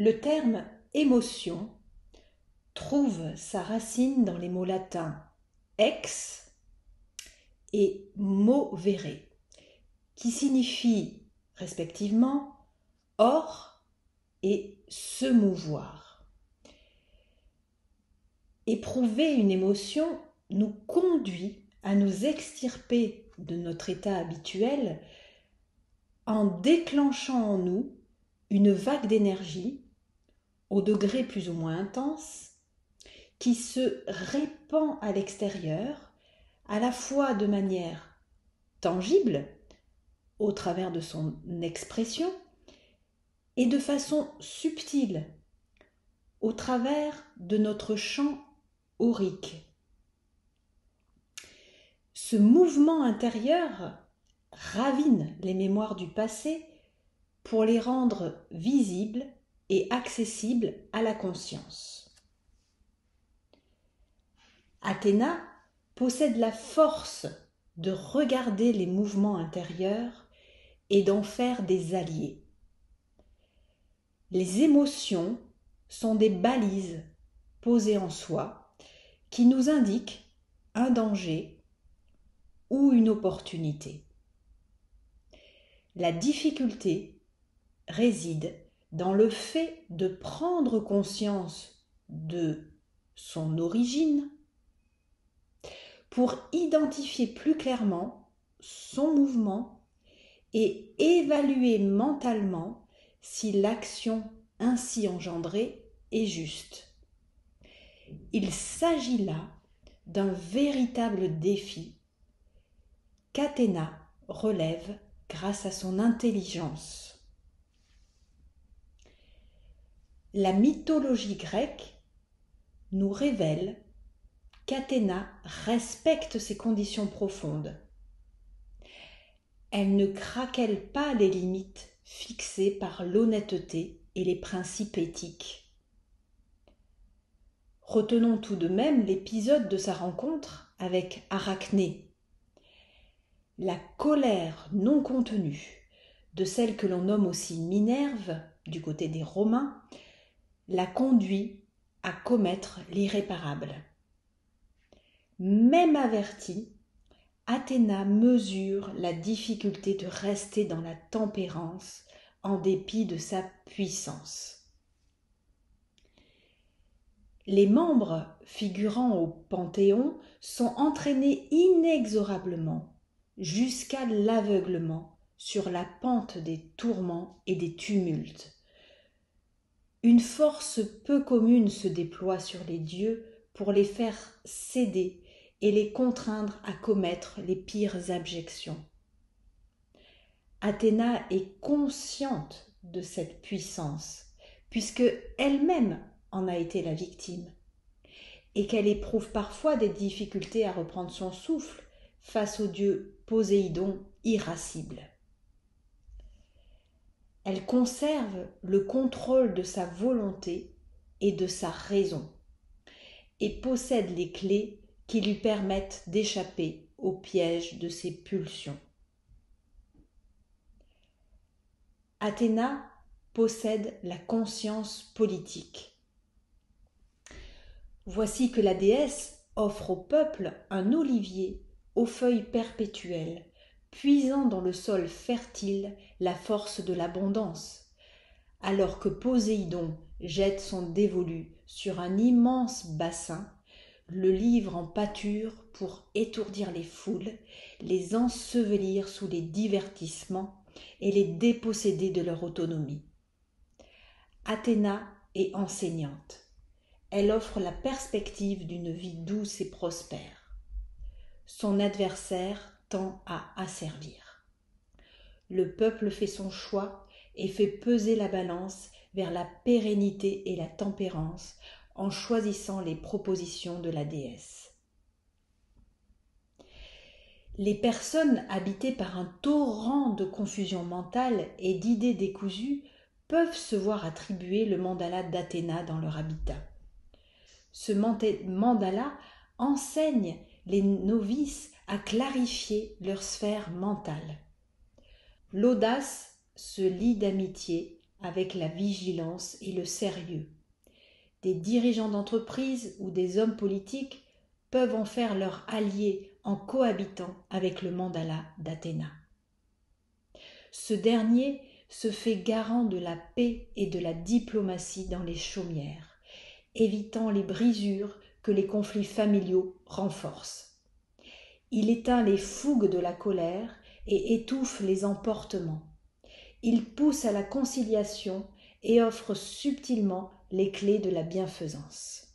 Le terme émotion trouve sa racine dans les mots latins ex et movere, qui signifient respectivement hors et se mouvoir. Éprouver une émotion nous conduit à nous extirper de notre état habituel en déclenchant en nous une vague d'énergie au degré plus ou moins intense qui se répand à l'extérieur à la fois de manière tangible au travers de son expression et de façon subtile au travers de notre champ aurique. Ce mouvement intérieur ravine les mémoires du passé pour les rendre visibles et accessibles à la conscience. Athéna possède la force de regarder les mouvements intérieurs et d'en faire des alliés. Les émotions sont des balises posées en soi qui nous indiquent un danger ou une opportunité. La difficulté réside dans le fait de prendre conscience de son origine pour identifier plus clairement son mouvement et évaluer mentalement si l'action ainsi engendrée est juste. Il s'agit là d'un véritable défi qu'Athéna relève grâce à son intelligence. La mythologie grecque nous révèle qu'Athéna respecte ses conditions profondes. Elle ne craquelle pas les limites fixées par l'honnêteté et les principes éthiques. Retenons tout de même l'épisode de sa rencontre avec Arachné. La colère non contenue de celle que l'on nomme aussi Minerve, du côté des Romains, la conduit à commettre l'irréparable. Même avertie, Athéna mesure la difficulté de rester dans la tempérance en dépit de sa puissance. Les membres figurant au Panthéon sont entraînés inexorablement jusqu'à l'aveuglement sur la pente des tourments et des tumultes. Une force peu commune se déploie sur les dieux pour les faire céder et les contraindre à commettre les pires abjections. Athéna est consciente de cette puissance, puisque elle-même en a été la victime, et qu'elle éprouve parfois des difficultés à reprendre son souffle face au dieu Poséidon irascible. Elle conserve le contrôle de sa volonté et de sa raison, et possède les clés qui lui permettent d'échapper au piège de ses pulsions. Athéna possède la conscience politique. Voici que la déesse offre au peuple un olivier aux feuilles perpétuelles, puisant dans le sol fertile la force de l'abondance, alors que Poséidon jette son dévolu sur un immense bassin, le livre en pâture pour étourdir les foules, les ensevelir sous les divertissements et les déposséder de leur autonomie. Athéna est enseignante. Elle offre la perspective d'une vie douce et prospère. Son adversaire tend à asservir. Le peuple fait son choix et fait peser la balance vers la pérennité et la tempérance en choisissant les propositions de la déesse. Les personnes habitées par un torrent de confusion mentale et d'idées décousues peuvent se voir attribuer le mandala d'Athéna dans leur habitat. Ce mandala enseigne les novices à clarifier leur sphère mentale. L'audace se lie d'amitié avec la vigilance et le sérieux. Des dirigeants d'entreprise ou des hommes politiques peuvent en faire leur allié en cohabitant avec le mandala d'Athéna. Ce dernier se fait garant de la paix et de la diplomatie dans les chaumières, évitant les brisures que les conflits familiaux renforcent. Il éteint les fougues de la colère et étouffe les emportements. Il pousse à la conciliation et offre subtilement les clés de la bienfaisance.